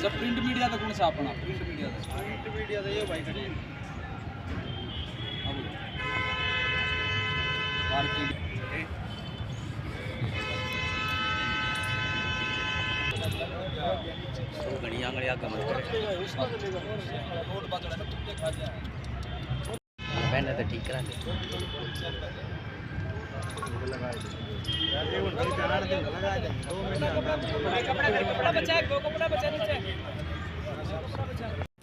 अच्छा print media तो कौन सा अपना प्रिंट मीडिया तो ये भाई खड़ी अब मार्केट तो घनी आंगलियां कम रोड बात है तो खा जाए पहले तो ठीक करा दे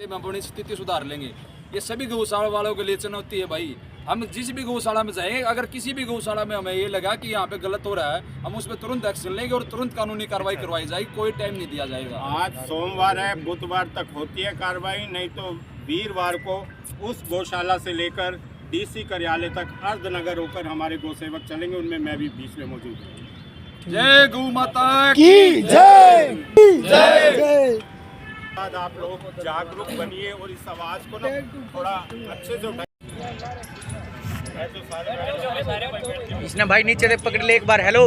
हम अपनी स्थिति सुधार लेंगे। ये सभी गौशाला वालों के लिए चुनौती है भाई। हम जिस भी गौशाला में जाएंगे, अगर किसी भी गौशाला में हमें ये लगा कि यहाँ पे गलत हो रहा है, हम उस पर तुरंत एक्शन लेंगे और तुरंत कानूनी कार्रवाई करवाई जाएगी। कोई टाइम नहीं दिया जाएगा। आज सोमवार है, बुधवार तक होती है कार्रवाई, नहीं तो वीरवार को उस गौशाला से लेकर डीसी कार्यालय तक अर्धनगर होकर हमारे गौसेवक चलेंगे। उनमें मैं भी बीच में मौजूद हूँ। जय गौ माता की जय जय जय। आप लोग जागरूक बनिए और इस आवाज को ना थोड़ा अच्छे से उठाइए। इसने भाई नीचे से पकड़ ले एक बार। हेलो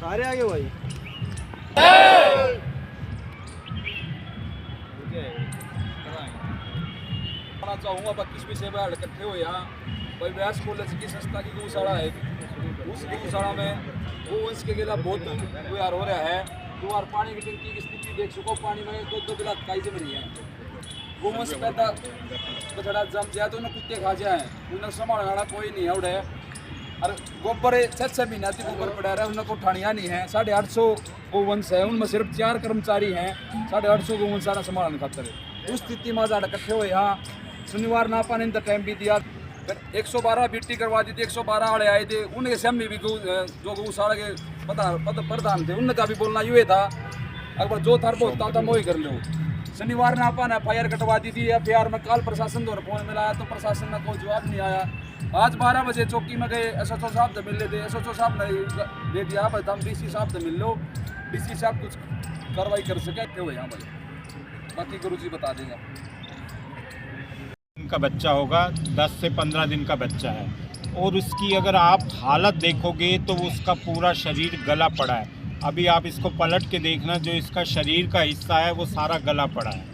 सारे आगे भाई। चाहूँगा 22 विषय पर इकट्ठे हो यहाँ कोई व्यास कॉलेज की संस्था की गौशाला है। उस गौशाला में वो उसके खिलाफ बहुत व्यवहार हो रहा है। द्वार पानी की टंकी की स्थिति देख सको, पानी में दो गिलास काई जम रही है। गोवंश पैदा बछड़ा जम जाए तो उन्हें कुत्ते खा जाए, उन्हें संभालना कोई नहीं है। और गोबर 6-6 महीना से गोबर पड़ा रहा है, उनको उठानिया नहीं है। 850 गोवंश है, उनमें सिर्फ 4 कर्मचारी हैं। 850 गोवंश सारा संभालने खातर उस स्थिति में ज़्यादा इकट्ठे हुए। यहाँ शनिवार ना पाने का टाइम भी दिया, 112 बीटी करवा दी थी। 112 वाले आए थे, उनके सामने भी जो गौशाला के प्रधान थे उनका भी बोलना ये था, अगर जो थर पहुँचता था वो ही कर लो। शनिवार ना अपन FIR कटवा दी थी। FIR में कल प्रशासन द्वारा फोन मिलाया तो प्रशासन का कोई जवाब नहीं आया। आज 12 बजे चौकी में गए, SHO साहब से मिल लेते, SHO साहब ने दे दिया भाई हम DC साहब से मिल लो, DC साहब कुछ कार्रवाई कर सके क्यों यहाँ भाई, बाकी गुरु जी बता देगा। का बच्चा होगा, 10 से 15 दिन का बच्चा है, और उसकी अगर आप हालत देखोगे तो उसका पूरा शरीर गला पड़ा है। अभी आप इसको पलट के देखना, जो इसका शरीर का हिस्सा है वो सारा गला पड़ा है।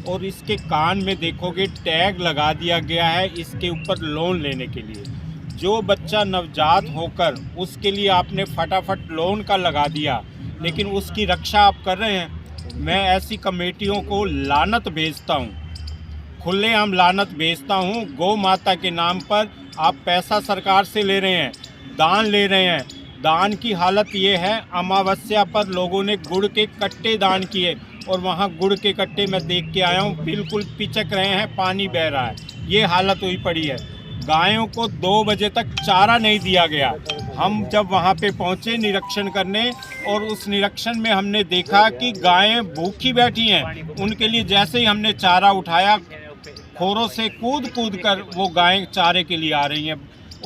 और इसके कान में देखोगे टैग लगा दिया गया है इसके ऊपर लोन लेने के लिए। जो बच्चा नवजात होकर उसके लिए आपने फटाफट लोन का लगा दिया, लेकिन उसकी रक्षा आप कर रहे हैं। मैं ऐसी कमेटियों को लानत भेजता हूँ, खुलेआम लानत भेजता हूँ। गौ माता के नाम पर आप पैसा सरकार से ले रहे हैं, दान ले रहे हैं। दान की हालत ये है, अमावस्या पर लोगों ने गुड़ के कट्टे दान किए और वहाँ गुड़ के कट्टे मैं देख के आया हूँ, बिल्कुल पिचक रहे हैं, पानी बह रहा है। ये हालत हुई पड़ी है। गायों को 2 बजे तक चारा नहीं दिया गया। हम जब वहाँ पे पहुँचे निरीक्षण करने, और उस निरीक्षण में हमने देखा कि गायें भूखी बैठी हैं। उनके लिए जैसे ही हमने चारा उठाया, खोरों से कूद कूद कर वो गायें चारे के लिए आ रही हैं।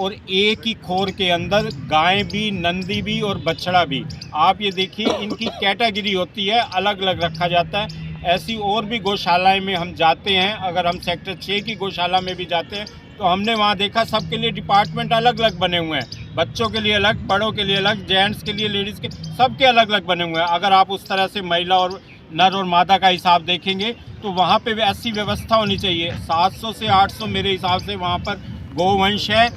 और एक ही खोर के अंदर गाय भी, नंदी भी और बछड़ा भी। आप ये देखिए, इनकी कैटेगरी होती है, अलग अलग रखा जाता है। ऐसी और भी गौशालाएं में हम जाते हैं, अगर हम सेक्टर 6 की गौशाला में भी जाते हैं तो हमने वहाँ देखा सबके लिए डिपार्टमेंट अलग अलग बने हुए हैं। बच्चों के लिए अलग, बड़ों के लिए अलग, जेंट्स के लिए, लेडीज़ के, सबके अलग अलग बने हुए हैं। अगर आप उस तरह से महिला और नर और मादा का हिसाब देखेंगे तो वहाँ पे भी ऐसी व्यवस्था होनी चाहिए। 700 से 800 मेरे हिसाब से वहाँ पर गोवंश है।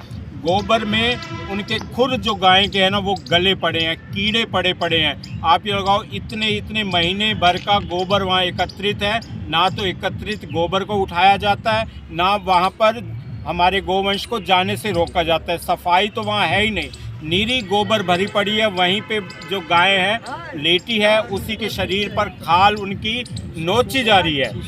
गोबर में उनके खुर जो गाय के हैं ना, वो गले पड़े हैं, कीड़े पड़े हैं। आप ये लगाओ, इतने महीने भर का गोबर वहाँ एकत्रित है। ना तो एकत्रित गोबर को उठाया जाता है, ना वहाँ पर हमारे गोवंश को जाने से रोका जाता है। सफाई तो वहाँ है ही नहीं, नीरी गोबर भरी पड़ी है। वहीं पे जो गाय है लेटी है, उसी के शरीर पर खाल उनकी नोची जा रही है।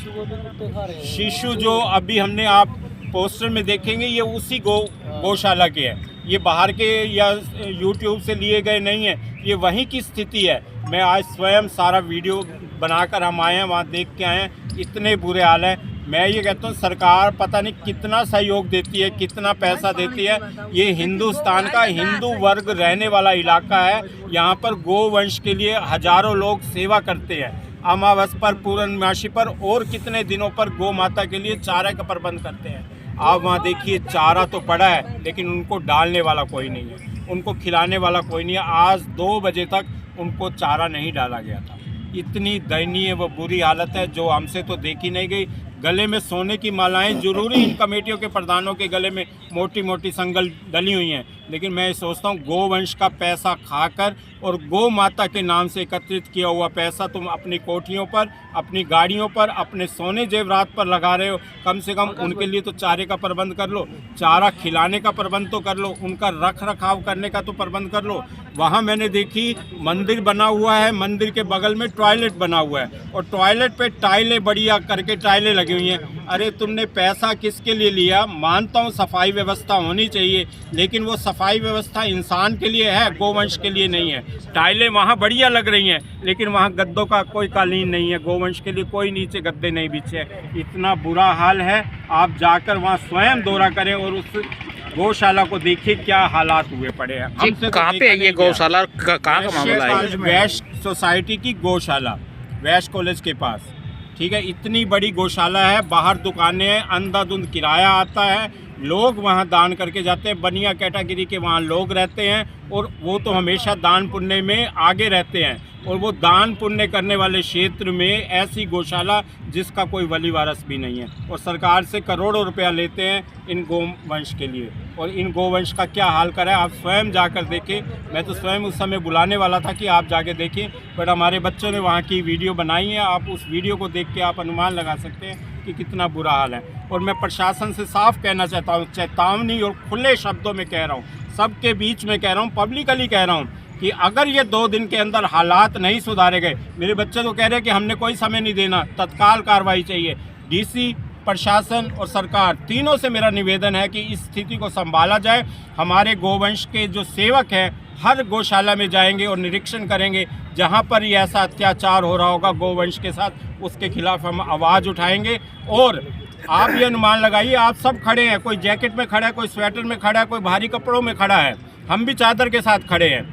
शिशु जो अभी हमने आप पोस्टर में देखेंगे, ये उसी गौशाला के हैं। ये बाहर के या YouTube से लिए गए नहीं हैं, ये वहीं की स्थिति है। मैं आज स्वयं सारा वीडियो बनाकर हम आए हैं, वहाँ देख के आए हैं। इतने बुरे हाल हैं। मैं ये कहता हूँ, सरकार पता नहीं कितना सहयोग देती है, कितना पैसा देती है। ये हिंदुस्तान का हिंदू वर्ग रहने वाला इलाका है। यहाँ पर गोवंश के लिए हजारों लोग सेवा करते हैं। अमावस्या पर, पूर्णमासी पर और कितने दिनों पर गौ माता के लिए चारा का प्रबंध करते हैं। आप वहाँ देखिए, चारा तो पड़ा है लेकिन उनको डालने वाला कोई नहीं है, उनको खिलाने वाला कोई नहीं है। आज 2 बजे तक उनको चारा नहीं डाला गया था। इतनी दयनीय व बुरी हालत है जो हमसे तो देखी नहीं गई। गले में सोने की मालाएं जरूरी इन कमेटियों के प्रधानों के गले में मोटी मोटी संगल डली हुई हैं, लेकिन मैं सोचता हूँ गोवंश का पैसा खाकर और गौ माता के नाम से एकत्रित किया हुआ पैसा तुम अपनी कोठियों पर, अपनी गाड़ियों पर, अपने सोने जेवरात पर लगा रहे हो। कम से कम उनके लिए तो चारे का प्रबंध कर लो, चारा खिलाने का प्रबंध तो कर लो, उनका रख रखाव करने का तो प्रबंध कर लो। वहाँ मैंने देखी मंदिर बना हुआ है, मंदिर के बगल में टॉयलेट बना हुआ है और टॉयलेट पे टाइलें बढ़िया करके टाइलें लगी हुई हैं। अरे तुमने पैसा किसके लिए लिया? मानता हूँ सफाई व्यवस्था होनी चाहिए, लेकिन वो सफाई व्यवस्था इंसान के लिए है, गोवंश के लिए नहीं है। टाइलें वहाँ बढ़िया लग रही हैं, लेकिन वहाँ गद्दों का कोई कालीन नहीं है, गोवंश के लिए कोई नीचे गद्दे नहीं बिछे। इतना बुरा हाल है, आप जाकर वहाँ स्वयं दौरा करें और उस गौशाला को देखिए क्या हालात हुए पड़े हैं। हमसे कहाँ पे है ये गौशाला, कहाँ का मामला है? वैश्य सोसाइटी की गौशाला, वैश्य कॉलेज के पास, ठीक है। इतनी बड़ी गौशाला है, बाहर दुकानें हैं, अंधाधुंध किराया आता है, लोग वहाँ दान करके जाते हैं, बनिया कैटेगरी के वहाँ लोग रहते हैं और वो तो हमेशा दान पुण्य में आगे रहते हैं। और वो दान पुण्य करने वाले क्षेत्र में ऐसी गौशाला जिसका कोई वली वारस भी नहीं है और सरकार से करोड़ों रुपया लेते हैं इन गोवंश के लिए। और इन गोवंश का क्या हाल करा है आप स्वयं जाकर देखें। मैं तो स्वयं उस समय बुलाने वाला था कि आप जाके देखें, बट हमारे बच्चों ने वहाँ की वीडियो बनाई है। आप उस वीडियो को देख के आप अनुमान लगा सकते हैं कि कितना बुरा हाल है। और मैं प्रशासन से साफ कहना चाहता हूँ, चेतावनी और खुले शब्दों में कह रहा हूँ, सबके बीच में कह रहा हूँ, पब्लिकली कह रहा हूँ कि अगर ये 2 दिन के अंदर हालात नहीं सुधारे गए, मेरे बच्चे तो कह रहे हैं कि हमने कोई समय नहीं देना, तत्काल कार्रवाई चाहिए। डीसी, प्रशासन और सरकार तीनों से मेरा निवेदन है कि इस स्थिति को संभाला जाए। हमारे गोवंश के जो सेवक हैं हर गौशाला में जाएंगे और निरीक्षण करेंगे, जहां पर ये ऐसा अत्याचार हो रहा होगा गोवंश के साथ, उसके खिलाफ हम आवाज़ उठाएंगे। और आप ये अनुमान लगाइए, आप सब खड़े हैं, कोई जैकेट में खड़ा है, कोई स्वेटर में खड़ा है, कोई भारी कपड़ों में खड़ा है, हम भी चादर के साथ खड़े हैं,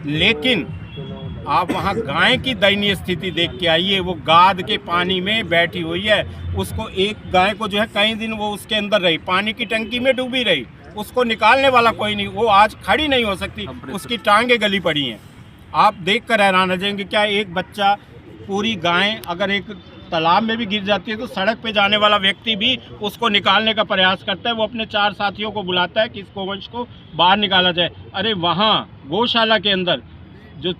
लेकिन आप वहाँ गाय की दयनीय स्थिति देख के आइए। वो गाद के पानी में बैठी हुई है, उसको एक गाय को जो है कई दिन वो उसके अंदर रही, पानी की टंकी में डूबी रही, उसको निकालने वाला कोई नहीं, वो आज खड़ी नहीं हो सकती, उसकी टांगें गली पड़ी हैं। आप देख कर हैरान रह जाएंगे। क्या एक बच्चा, पूरी गाय अगर एक तालाब में भी गिर जाती है तो सड़क पे जाने वाला व्यक्ति भी उसको निकालने का प्रयास करता है, वो अपने 4 साथियों को बुलाता है कि इस गोवंश को बाहर निकाला जाए। अरे वहाँ गौशाला के अंदर जो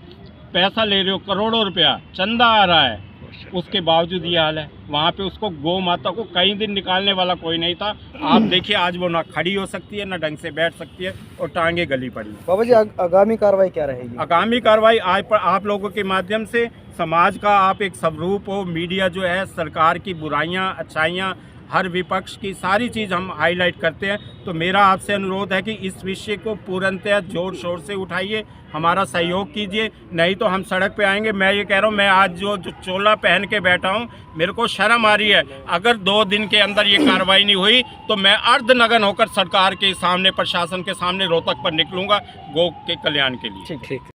पैसा ले रहे हो, करोड़ों रुपया चंदा आ रहा है, उसके बावजूद ये हाल है। वहाँ पे उसको गौ माता को कई दिन निकालने वाला कोई नहीं था। आप देखिए आज वो ना खड़ी हो सकती है, ना ढंग से बैठ सकती है और टांगे गली पड़ी है। बाबा जी आगामी कार्रवाई क्या रहेगी? आगामी कार्रवाई आज पर आप लोगों के माध्यम से समाज का आप एक स्वरूप हो, मीडिया जो है सरकार की बुराइयां, अच्छाइयां, हर विपक्ष की सारी चीज़ हम हाईलाइट करते हैं। तो मेरा आपसे अनुरोध है कि इस विषय को पूर्णतः जोर शोर से उठाइए, हमारा सहयोग कीजिए, नहीं तो हम सड़क पे आएंगे। मैं ये कह रहा हूँ, मैं आज जो चोला पहन के बैठा हूँ, मेरे को शर्म आ रही है। अगर 2 दिन के अंदर ये कार्रवाई नहीं हुई तो मैं अर्धनग्न होकर सरकार के सामने, प्रशासन के सामने रोहतक पर निकलूंगा गौ के कल्याण के लिए। ठीक।